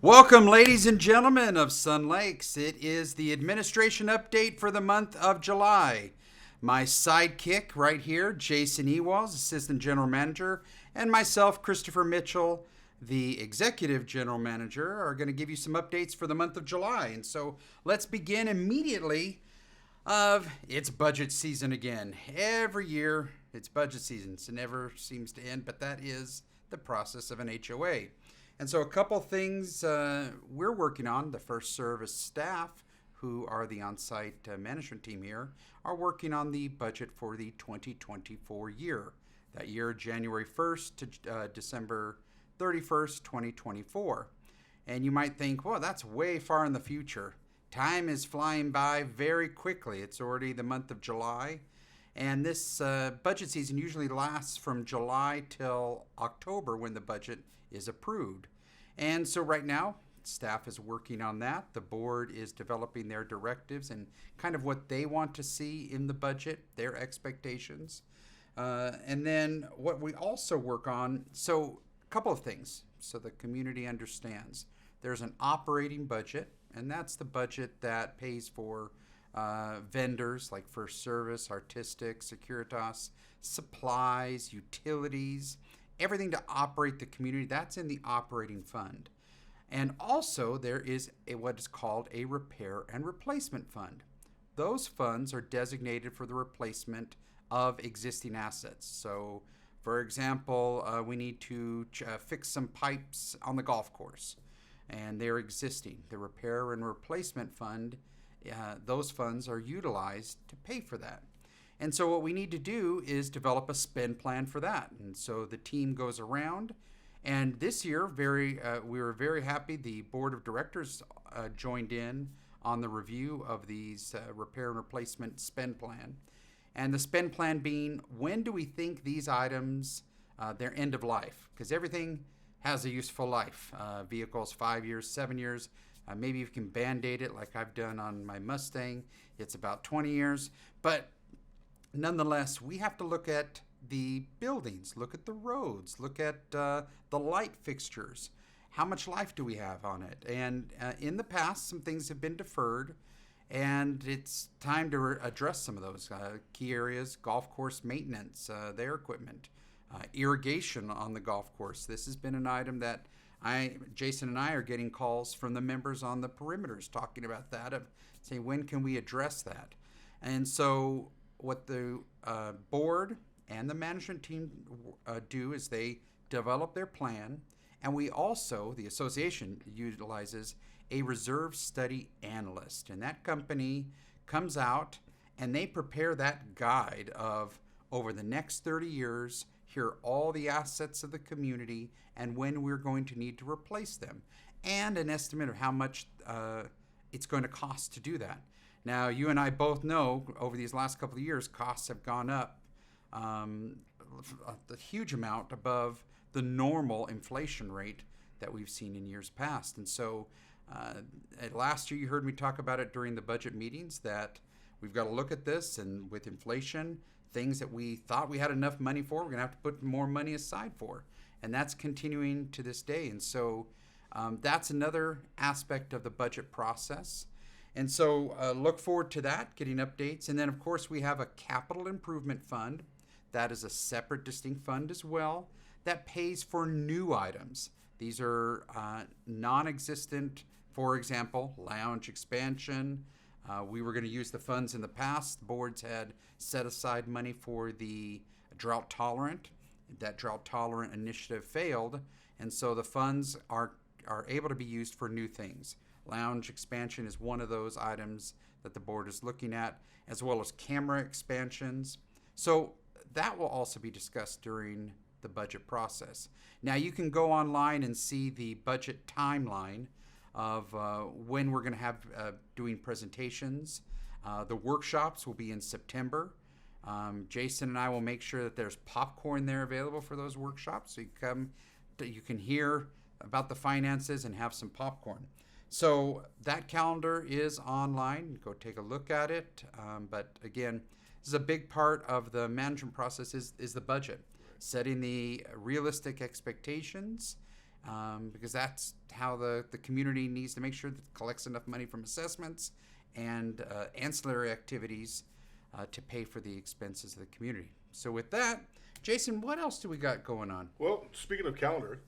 Welcome, ladies and gentlemen of Sun Lakes. It is the administration update for the month of July. My sidekick right here, Jason Ewalls, Assistant General Manager, and myself, Christopher Mitchell, the Executive General Manager, are going to give you some updates for the month of July. And so let's begin immediately. It's budget season again. Every year, it's budget season. It never seems to end, but that is the process of an HOA. And so, a couple things we're working on. The First Service staff, who are the on site management team here, are working on the budget for the 2024 year. That year, January 1st to December 31st, 2024. And you might think, well, that's way far in the future. Time is flying by very quickly. It's already the month of July. And this budget season usually lasts from July till October when the budget is approved. And so right now, staff is working on that. The board is developing their directives and kind of what they want to see in the budget, their expectations. And then what we also work on, so a couple of things so the community understands. There's an operating budget, and that's the budget that pays for vendors like First Service, Artistic, Securitas, supplies, utilities, everything to operate the community. That's in the operating fund. And also there is what is called a repair and replacement fund. Those funds are designated for the replacement of existing assets. So for example, we need to fix some pipes on the golf course, and they're existing. The repair and replacement fund, those funds are utilized to pay for that. And so what we need to do is develop a spend plan for that. And so the team goes around, and this year, we were very happy. The board of directors joined in on the review of these repair and replacement spend plan. And the spend plan being, when do we think these items, their end of life? Because everything has a useful life. Vehicles, 5 years, 7 years. Maybe you can band-aid it like I've done on my Mustang. It's about 20 years. But nonetheless, we have to look at the buildings, look at the roads, look at the light fixtures. How much life do we have on it? And in the past, some things have been deferred, and it's time to address some of those key areas. Golf course maintenance, their equipment, irrigation on the golf course. This has been an item that Jason and I are getting calls from the members on the perimeters talking about that, of saying, when can we address that? And so what the board and the management team do is they develop their plan, and we also, the association utilizes a reserve study analyst, and that company comes out and they prepare that guide of, over the next 30 years, here are all the assets of the community and when we're going to need to replace them, and an estimate of how much it's going to cost to do that. Now, you and I both know over these last couple of years, costs have gone up a huge amount above the normal inflation rate that we've seen in years past. And so last year, you heard me talk about it during the budget meetings, that we've got to look at this, and with inflation, things that we thought we had enough money for, we're going to have to put more money aside for. And that's continuing to this day. And so that's another aspect of the budget process. And so look forward to that, getting updates. And then, of course, we have a capital improvement fund. That is a separate, distinct fund as well that pays for new items. These are non-existent, for example, lounge expansion. We were going to use the funds in the past. Boards had set aside money for the drought tolerant. That drought tolerant initiative failed, and so the funds are able to be used for new things. Lounge expansion is one of those items that the board is looking at, as well as camera expansions. So that will also be discussed during the budget process. Now, you can go online and see the budget timeline of when we're going to have doing presentations. The workshops will be in September. Jason and I will make sure that there's popcorn there available for those workshops, so you can hear about the finances and have some popcorn. So that calendar is online. Go take a look at it. But again, this is a big part of the management process is the budget, setting the realistic expectations, because that's how the community needs to make sure that it collects enough money from assessments and ancillary activities to pay for the expenses of the community. So with that, Jason, what else do we got going on? Well, speaking of calendar,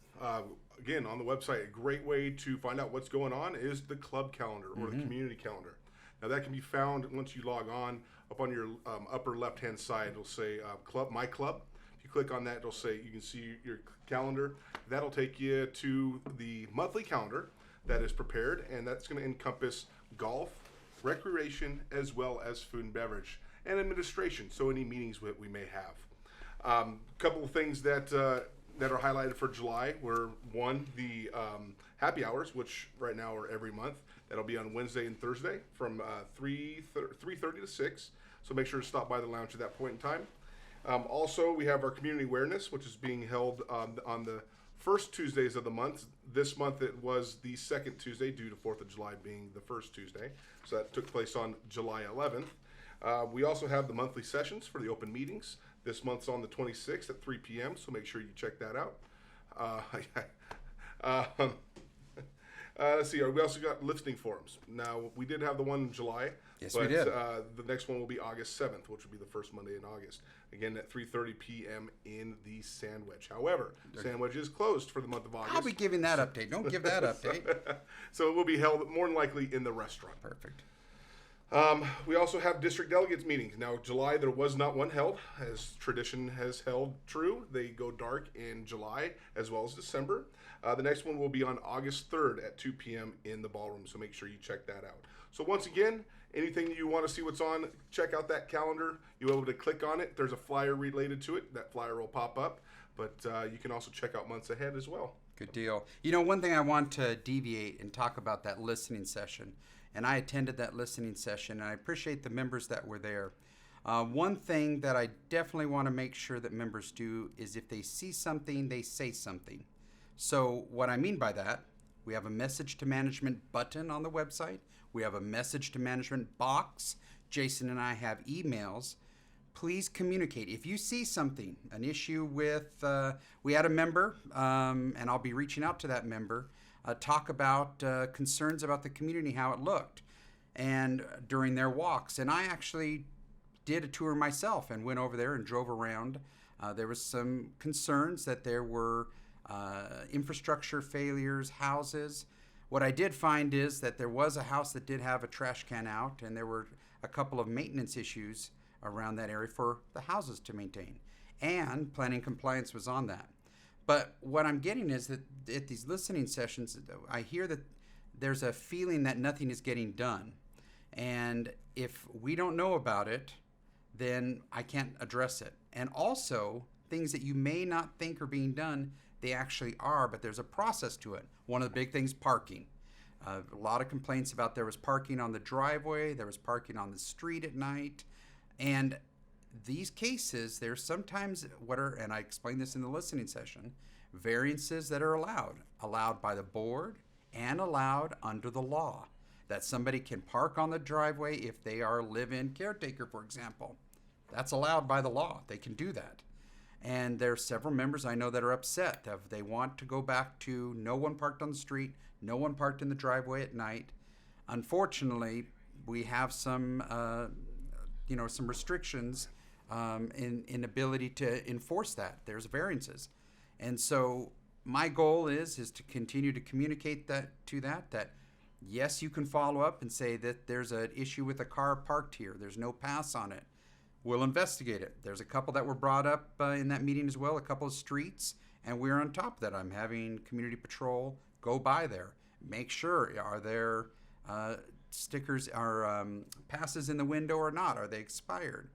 again, on the website, a great way to find out what's going on is the club calendar or the community calendar. Now, that can be found once you log on. Up on your upper left-hand side, it'll say Club, My Club. If you click on that, it'll say you can see your calendar. That'll take you to the monthly calendar that is prepared, and that's going to encompass golf, recreation, as well as food and beverage, and administration, so any meetings we may have. A couple of things that are highlighted for July were, one, the happy hours, which right now are every month. That'll be on Wednesday and Thursday from 3:30 to 6. So make sure to stop by the lounge at that point in time. Also, we have our community awareness, which is being held on the first Tuesdays of the month. This month it was the second Tuesday due to 4th of July being the first Tuesday. So that took place on July 11th. We also have the monthly sessions for the open meetings. This month's on the 26th at 3 p.m., so make sure you check that out. Let's see, we also got listening forums. Now, we did have the one in July. Yes, but, we did. The next one will be August 7th, which will be the first Monday in August. Again, at 3:30 p.m. in the Sandwich. However, Sandwich is closed for the month of August. I'll be giving that update. Don't give that update. So it will be held more than likely in the restaurant. Perfect. We also have district delegates meetings. Now, July, there was not one held, as tradition has held true. They go dark in July as well as December. The next one will be on August 3rd at 2 p.m. in the ballroom, so make sure you check that out. So once again, anything you want to see what's on, check out that calendar. You'll be able to click on it. There's a flyer related to it. That flyer will pop up, but you can also check out months ahead as well. Good deal. You know, one thing I want to deviate and talk about that listening session, and I attended that listening session, and I appreciate the members that were there. One thing that I definitely want to make sure that members do is if they see something, they say something. So what I mean by that, we have a message to management button on the website. We have a message to management box. Jason and I have emails. Please communicate. If you see something, an issue with, we had a member, and I'll be reaching out to that member, talk about concerns about the community, how it looked, and during their walks. And I actually did a tour myself and went over there and drove around. There was some concerns that there were infrastructure failures, houses. What I did find is that there was a house that did have a trash can out, and there were a couple of maintenance issues around that area for the houses to maintain. And planning compliance was on that. But what I'm getting is that at these listening sessions, I hear that there's a feeling that nothing is getting done. And if we don't know about it, then I can't address it. And also, things that you may not think are being done, they actually are, but there's a process to it. One of the big things, parking. A lot of complaints about there was parking on the driveway, there was parking on the street at night. And these cases, there's sometimes and I explained this in the listening session, variances that are allowed by the board and allowed under the law. That somebody can park on the driveway if they are a live-in caretaker, for example. That's allowed by the law. They can do that. And there are several members I know that are upset. They want to go back to no one parked on the street, no one parked in the driveway at night. Unfortunately, we have some restrictions in ability to enforce that. There's variances. And so my goal is to continue to communicate that yes, you can follow up and say that there's an issue with a car parked here. There's no pass on it. We'll investigate it. There's a couple that were brought up in that meeting as well, a couple of streets, and we're on top of that. I'm having community patrol go by there. Make sure, are there stickers, are passes in the window or not? Are they expired?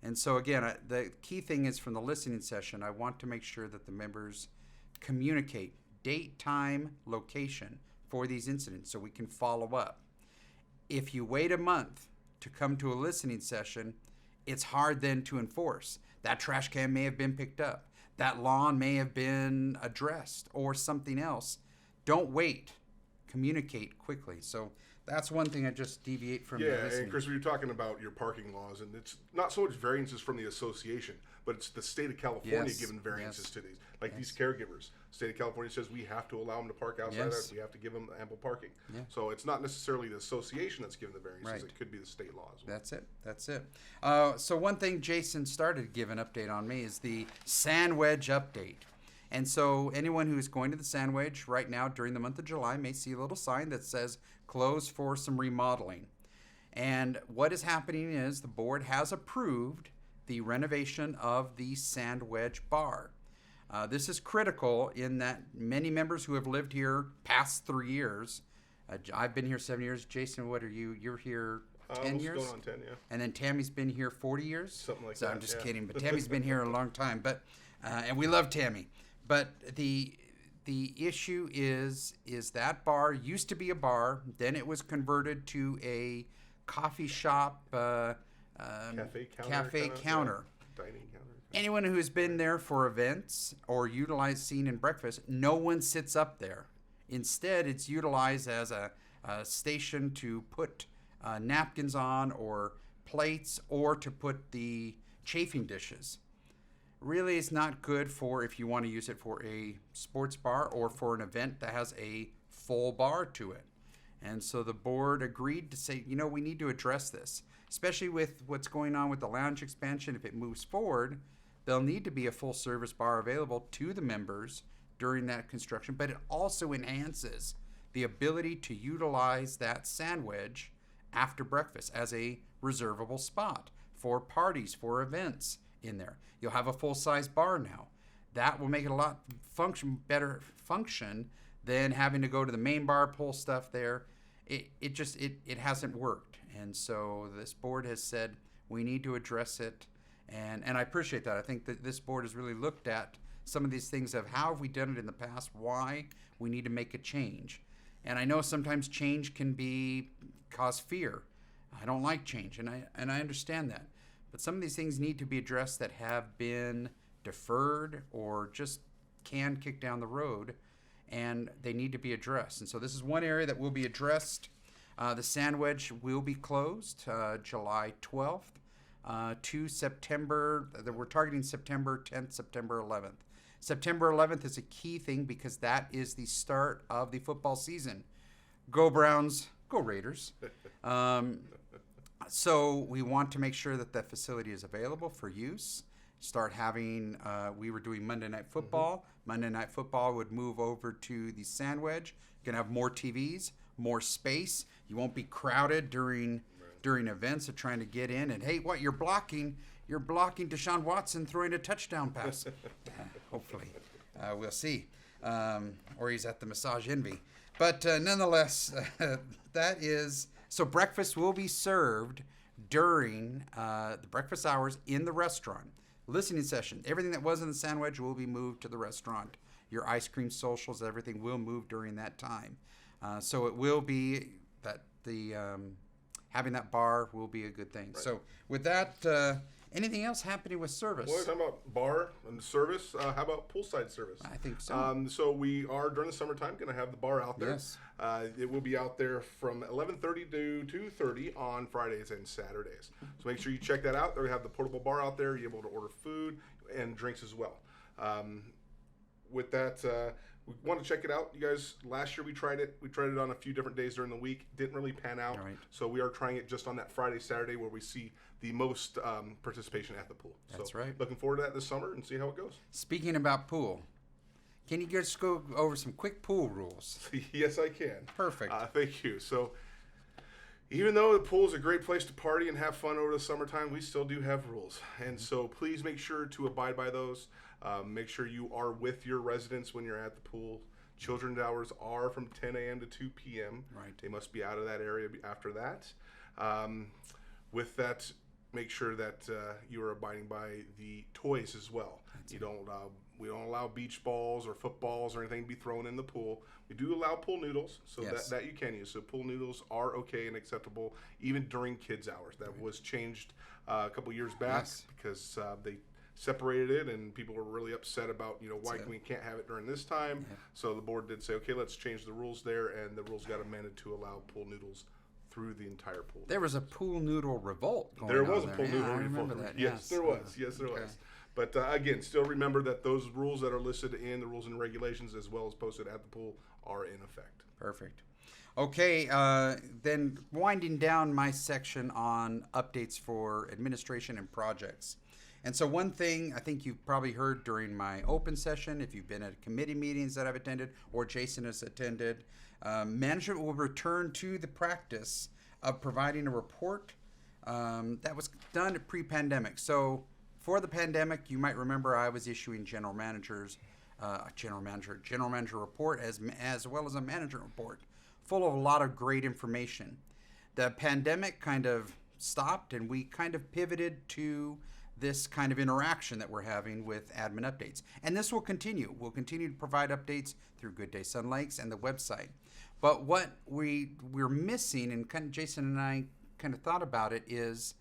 And so again, the key thing is from the listening session, I want to make sure that the members communicate date, time, location for these incidents so we can follow up. If you wait a month to come to a listening session, it's hard then to enforce. That trash can may have been picked up. That lawn may have been addressed or something else. Don't wait. Communicate quickly. So that's one thing I just deviate from. Yeah, and Chris, we were talking about your parking laws, and it's not so much variances from the association, but it's the state of California Yes. giving variances Yes. to these. Like Yes. these caregivers, state of California says we have to allow them to park outside. Yes. We have to give them ample parking. Yeah. So it's not necessarily the association that's giving the variances. Right. It could be the state law as well. That's it. So one thing Jason started to give an update on me is the Sand Wedge update. And so anyone who is going to the Sand Wedge right now during the month of July may see a little sign that says closed for some remodeling. And what is happening is the board has approved the renovation of the Sand Wedge bar. This is critical in that many members who have lived here past 3 years. I've been here 7 years. Jason, what are you? You're here 10 years? Going on 10, yeah. And then Tammy's been here 40 years? Something like so that, I'm just yeah. kidding. But Tammy's been here a long time. But and we love Tammy. But the issue is that bar used to be a bar. Then it was converted to a coffee shop, cafe counter. Dining counter. Anyone who has been there for events or utilized scene and breakfast, no one sits up there. Instead, it's utilized as a station to put napkins on or plates or to put the chafing dishes. Really, it's not good for if you want to use it for a sports bar or for an event that has a full bar to it. And so the board agreed to say, we need to address this, especially with what's going on with the lounge expansion. If it moves forward, there'll need to be a full service bar available to the members during that construction, but it also enhances the ability to utilize that Sand Wedge after breakfast as a reservable spot for parties, for events in there. You'll have a full-size bar now. That will make it a lot better function than having to go to the main bar, pull stuff there. It hasn't worked. And so this board has said we need to address it. And I appreciate that. I think that this board has really looked at some of these things of how have we done it in the past, why we need to make a change. And I know sometimes change can cause fear. I don't like change, and I understand that. But some of these things need to be addressed that have been deferred or just can kick down the road, and they need to be addressed. And so this is one area that will be addressed. The Sand Wedge will be closed July 12th to September. We're targeting September 10th, September 11th. September 11th is a key thing because that is the start of the football season. Go Browns, go Raiders. So we want to make sure that the facility is available for use. Start having, we were doing Monday Night Football. Mm-hmm. Monday Night Football would move over to the Sand Wedge. You're going to have more TVs, more space. You won't be crowded during events of trying to get in. And, hey, what, you're blocking Deshaun Watson throwing a touchdown pass. Hopefully. We'll see. Or he's at the Massage Envy. But nonetheless, that is... So breakfast will be served during the breakfast hours in the restaurant. Listening session, everything that was in the Sand Wedge will be moved to the restaurant. Your ice cream socials, everything will move during that time. So it will be that having that bar will be a good thing. Right. So with that, anything else happening with service? Well, we're talking about bar and service. How about poolside service? I think so. So we are, during the summertime, going to have the bar out there. Yes. It will be out there from 11:30 to 2:30 on Fridays and Saturdays. So make sure you check that out. They have the portable bar out there. You're able to order food and drinks as well. With that, we want to check it out. You guys, last year we tried it. We tried it on a few different days during the week. Didn't really pan out. Right. So we are trying it just on that Friday, Saturday where we see the most participation at the pool. That's right. Looking forward to that this summer and see how it goes. Speaking about pool, can you just go over some quick pool rules? Yes, I can. Perfect. Thank you. So even though the pool is a great place to party and have fun over the summertime, we still do have rules. And so please make sure to abide by those. Make sure you are with your residents when you're at the pool. Children's hours are from 10 a.m. to 2 p.m. Right. They must be out of that area after that. With that, make sure that you are abiding by the toys as well. We don't allow beach balls or footballs or anything to be thrown in the pool. We do allow pool noodles, so Yes. that you can use. So pool noodles are okay and acceptable even during kids' hours. That was changed a couple years back because they separated it, and people were really upset about why we can't have it during this time. Yeah. So the board did say, okay, let's change the rules there, and the rules got amended to allow pool noodles through the entire pool. There was a pool noodle revolt going on. There was a pool noodle I revolt. remember that. Yes, there was. Yes, there was. But again, still remember that those rules that are listed in the rules and regulations, as well as posted at the pool, are in effect. Perfect. Okay, then winding down my section on updates for administration and projects. And so one thing I think you've probably heard during my open session, if you've been at committee meetings that I've attended or Jason has attended, management will return to the practice of providing a report that was done pre-pandemic. So for the pandemic, you might remember I was issuing general manager report as well as a manager report, full of a lot of great information. The pandemic kind of stopped, and we kind of pivoted to this kind of interaction that we're having with admin updates. And this will continue. We'll continue to provide updates through Good Day Sun Lakes and the website. But what we're missing, and kind of Jason and I kind of thought about it, is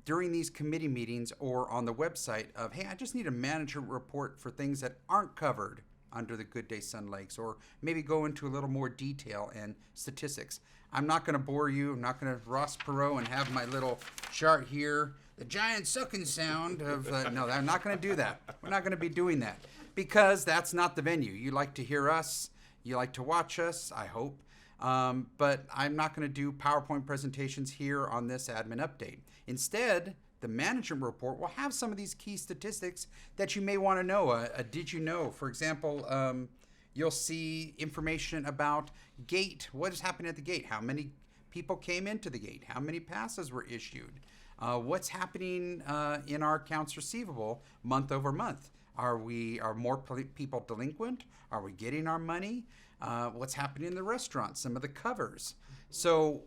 during these committee meetings or on the website of, hey, I just need a management report for things that aren't covered under the Good Day Sun Lakes, or maybe go into a little more detail and statistics. I'm not going to bore you. I'm not going to Ross Perot and have my little chart here, the giant sucking sound of, no, I'm not going to do that. We're not going to be doing that because that's not the venue. You like to hear us. You like to watch us, I hope. But I'm not going to do PowerPoint presentations here on this admin update. Instead, the management report will have some of these key statistics that you may want to know. Did you know, for example, you'll see information about gate. What is happening at the gate? How many people came into the gate? How many passes were issued? What's happening in our accounts receivable month over month? Are more people delinquent? Are we getting our money? What's happening in the restaurant? Some of the covers. So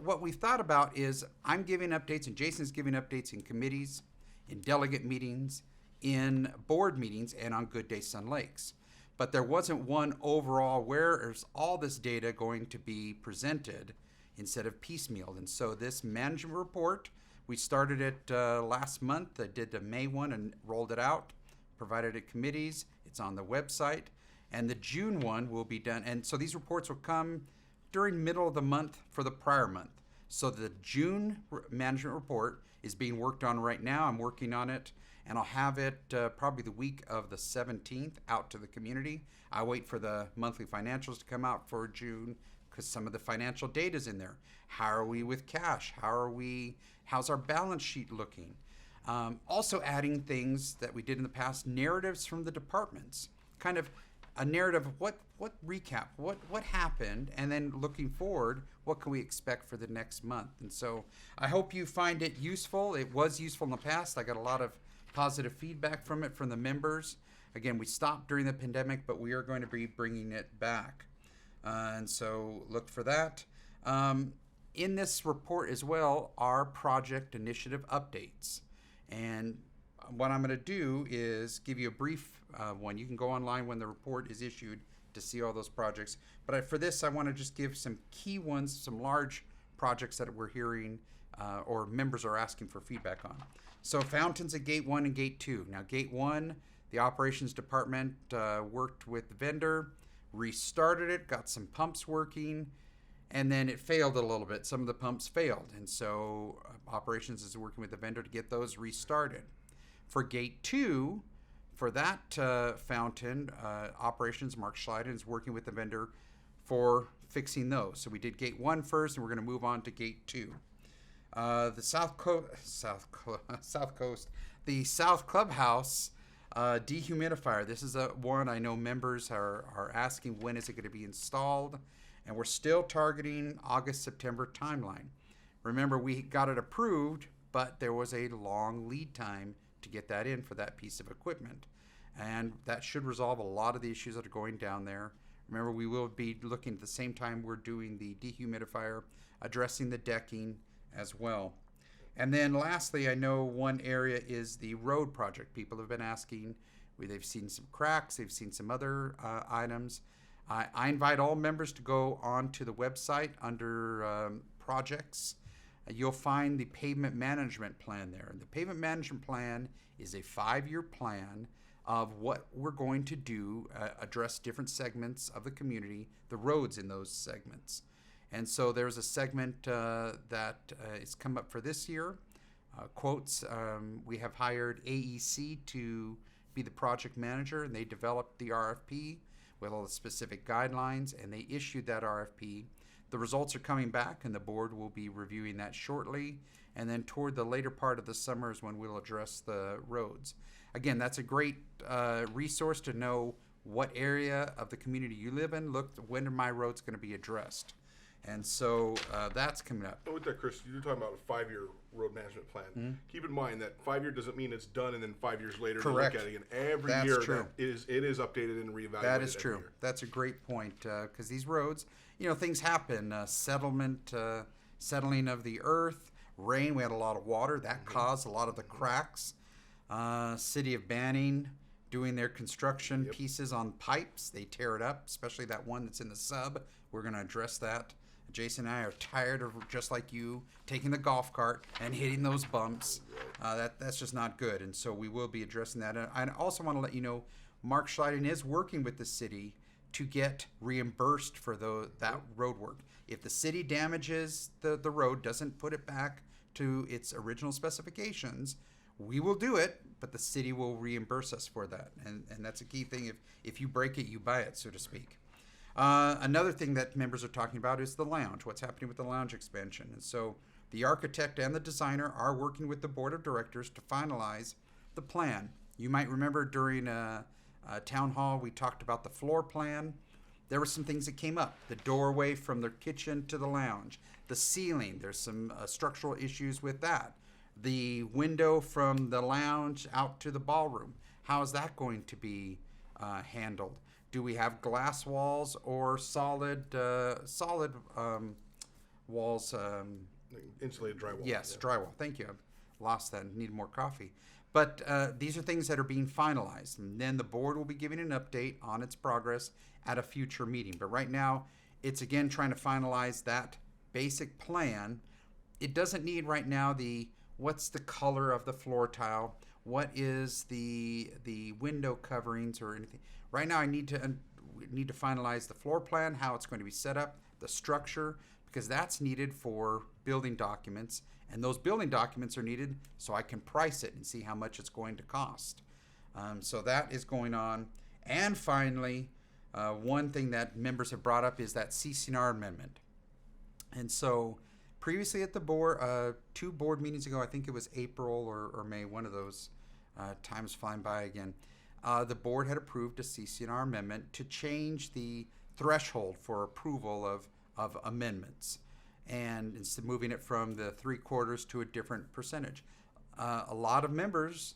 what we've thought about is I'm giving updates and Jason's giving updates in committees, in delegate meetings, in board meetings, and on Good Day Sun Lakes. But there wasn't one overall where is all this data going to be presented instead of piecemeal. And so this management report, we started it last month. I did the May one and rolled it out, provided it committees. It's on the website. And the June one will be done. And so these reports will come during middle of the month for the prior month. So the June management report is being worked on right now. I'm working on it, and I'll have it probably the week of the 17th out to the community. I wait for the monthly financials to come out for June because some of the financial data is in there. How are we with cash? How's our balance sheet looking? Also adding things that we did in the past, narratives from the departments, kind of a narrative of what recap, what happened, and then looking forward, what can we expect for the next month? And so I hope you find it useful. It was useful in the past. I got a lot of positive feedback from it from the members. Again, we stopped during the pandemic, but we are going to be bringing it back. And so look for that. In this report as well are project initiative updates. And what I'm going to do is give you a brief one. You can go online when the report is issued to see all those projects. But for this, I want to just give some key ones, some large projects that we're hearing or members are asking for feedback on. So fountains at Gate 1 and Gate 2. Now, Gate 1, the operations department worked with the vendor, restarted it, got some pumps working, and then it failed a little bit. Some of the pumps failed. And so operations is working with the vendor to get those restarted. For Gate 2, for that fountain, operations, Mark Schleiden, is working with the vendor for fixing those. So we did Gate 1 first, and we're going to move on to Gate 2. The South Clubhouse dehumidifier. This is one I know members are asking when is it going to be installed, and we're still targeting August, September timeline. Remember, we got it approved, but there was a long lead time to get that in for that piece of equipment. And that should resolve a lot of the issues that are going down there. Remember, we will be looking at the same time we're doing the dehumidifier, addressing the decking as well. And then lastly, I know one area is the road project. People have been asking, they've seen some cracks, they've seen some other items. I invite all members to go onto the website under projects. You'll find the pavement management plan there. And the pavement management plan is a 5-year plan of what we're going to do, address different segments of the community, the roads in those segments. And so there's a segment that is come up for this year. quotes. We have hired AEC to be the project manager, and they developed the RFP with all the specific guidelines, and they issued that RFP. The results are coming back, and the board will be reviewing that shortly. And then toward the later part of the summer is when we'll address the roads. Again, that's a great resource to know what area of the community you live in. Look, when are my roads going to be addressed? And so that's coming up. With that, Chris, you're talking about a 5-year road management plan. Mm-hmm. Keep in mind that 5 year doesn't mean it's done and then 5 years later Correct. you look at it again. Every That's year true. it is updated and reevaluated. That is true. Year. That's a great point because these roads, things happen. Settling of the earth, rain. We had a lot of water that caused a lot of the cracks. City of Banning doing their construction pieces on pipes. They tear it up, especially that one that's in the sub. We're going to address that. Jason and I are tired of, just like you, taking the golf cart and hitting those bumps. That's just not good, and so we will be addressing that. And I also want to let you know, Mark Schleiden is working with the city to get reimbursed for that road work. If the city damages the road, doesn't put it back to its original specifications, we will do it, but the city will reimburse us for that. And that's a key thing. If you break it, you buy it, so to speak. Another thing that members are talking about is the lounge, what's happening with the lounge expansion. And so the architect and the designer are working with the board of directors to finalize the plan. You might remember during a town hall, we talked about the floor plan. There were some things that came up. The doorway from the kitchen to the lounge, the ceiling, there's some structural issues with that. The window from the lounge out to the ballroom, how is that going to be handled? Do we have glass walls or solid walls? Insulated drywall. Yes, drywall. Thank you. I lost that and needed more coffee. But these are things that are being finalized. And then the board will be giving an update on its progress at a future meeting. But right now, it's again trying to finalize that basic plan. It doesn't need right now what's the color of the floor tile, what is the window coverings or anything. Right now, we need to finalize the floor plan, how it's going to be set up, the structure, because that's needed for building documents, and those building documents are needed so I can price it and see how much it's going to cost. So that is going on. And finally, one thing that members have brought up is that CCNR amendment. And so previously at the board, 2 board meetings ago, I think it was April or May, one of those, time's flying by again, the board had approved a CCNR amendment to change the threshold for approval of amendments, and instead of moving it from the 3/4 to a different percentage. A lot of members,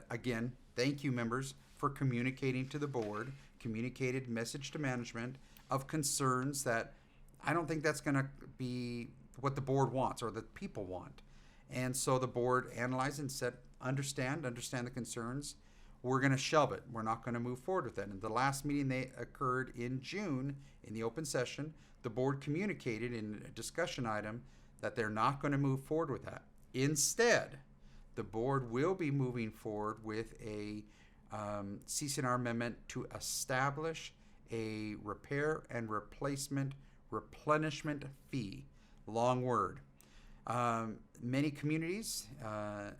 again, thank you members for communicating to the board, communicated message to management of concerns that I don't think that's going to be what the board wants or the people want. And so the board analyzed and said, understand the concerns. We're going to shelve it. We're not going to move forward with it. And the last meeting they occurred in June in the open session, the board communicated in a discussion item that they're not going to move forward with that. Instead, the board will be moving forward with a CCNR amendment to establish a repair and replacement replenishment fee. Long word. Many communities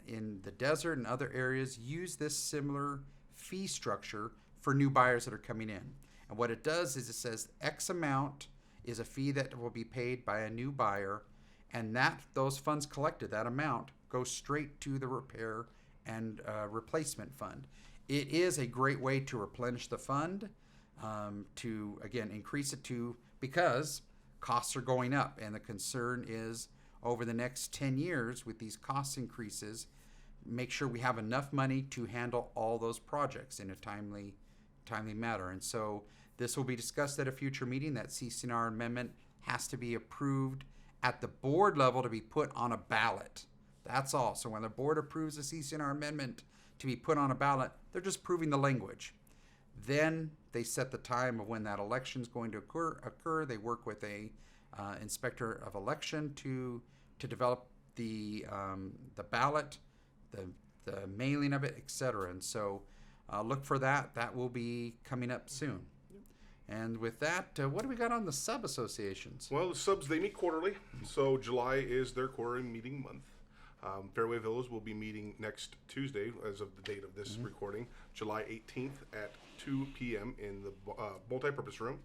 in the desert and other areas use this similar fee structure for new buyers that are coming in. And what it does is it says X amount is a fee that will be paid by a new buyer, and those funds collected, that amount, goes straight to the repair and replacement fund. It is a great way to replenish the fund, to, again, increase it because costs are going up, and the concern is over the next 10 years with these cost increases, make sure we have enough money to handle all those projects in a timely manner. And so this will be discussed at a future meeting. That CCNR amendment has to be approved at the board level to be put on a ballot. That's all. So when the board approves a CCNR amendment to be put on a ballot, they're just proving the language. Then they set the time of when that election is going to occur. They work with a inspector of election to develop the ballot, the mailing of it, etc. And so look for that. That will be coming up soon. And with that, what do we got on the sub associations? Well, the subs, they meet quarterly. So July is their quarterly meeting month. Fairway Villas will be meeting next Tuesday, as of the date of this recording, July 18th at 2 p.m. in the multi-purpose room.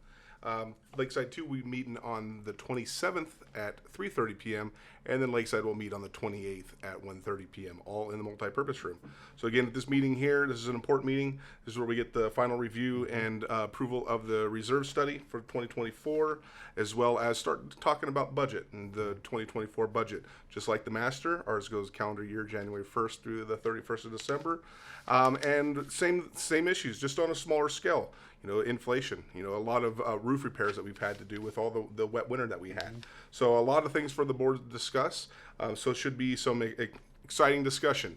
Lakeside 2 will be meeting on the 27th at 3:30 p.m. and then Lakeside will meet on the 28th at 1:30 p.m. all in the multi-purpose room. So again, at this meeting here, this is an important meeting. This is where we get the final review and approval of the reserve study for 2024, as well as start talking about budget and the 2024 budget. Just like the master, ours goes calendar year January 1st through the 31st of December, and same issues, just on a smaller scale. Inflation, a lot of roof repairs that we've had to do with all the wet winter that we had. So a lot of things for the board to discuss. So it should be some exciting discussion.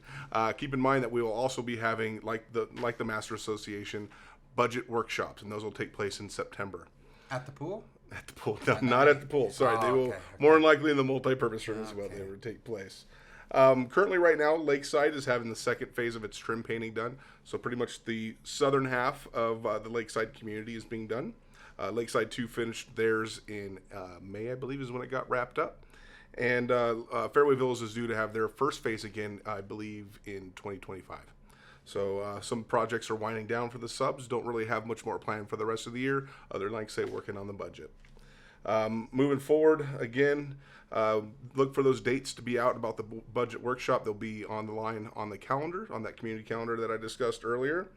Keep in mind that we will also be having, like the Master Association, budget workshops, and those will take place in September. At the pool? At the pool. No, not at the pool. Sorry, they will more than likely in the multi-purpose room as well. They will take place. Currently, right now, Lakeside is having the second phase of its trim painting done. So pretty much the southern half of the Lakeside community is being done. Lakeside 2 finished theirs in May, I believe, is when it got wrapped up. And Fairway Villas is due to have their first phase again, I believe, in 2025. So some projects are winding down for the subs. Don't really have much more planned for the rest of the year, other than, like I say, working on the budget. Moving forward, again, look for those dates to be out about the budget workshop. They'll be on the line on the calendar, on that community calendar that I discussed earlier.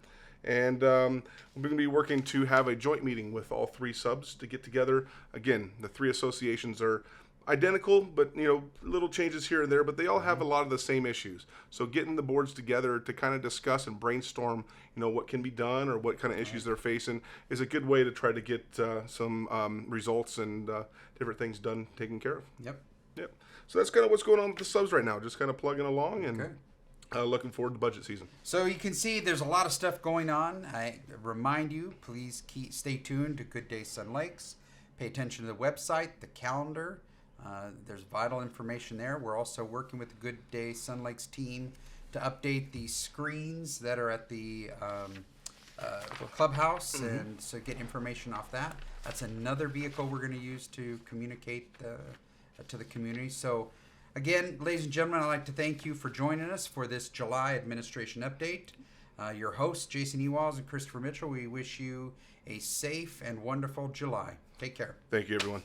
And we're going to be working to have a joint meeting with all three subs to get together. Again, the three associations are identical, but little changes here and there, but they all have a lot of the same issues. So getting the boards together to kind of discuss and brainstorm, what can be done or what kind of issues they're facing is a good way to try to get some results and different things done, taken care of. Yep. So that's kind of what's going on with the subs right now. Just kind of plugging along and looking forward to budget season. So you can see there's a lot of stuff going on. I remind you, please stay tuned to Good Day Sun Lakes. Pay attention to the website, the calendar. There's vital information there. We're also working with the Good Day Sun Lakes team to update the screens that are at the clubhouse, and so get information off that. That's another vehicle we're going to use to communicate to the community. So again, ladies and gentlemen, I'd like to thank you for joining us for this July administration update. Your hosts, Jason Ewalls and Christopher Mitchell, we wish you a safe and wonderful July. Take care. Thank you, everyone.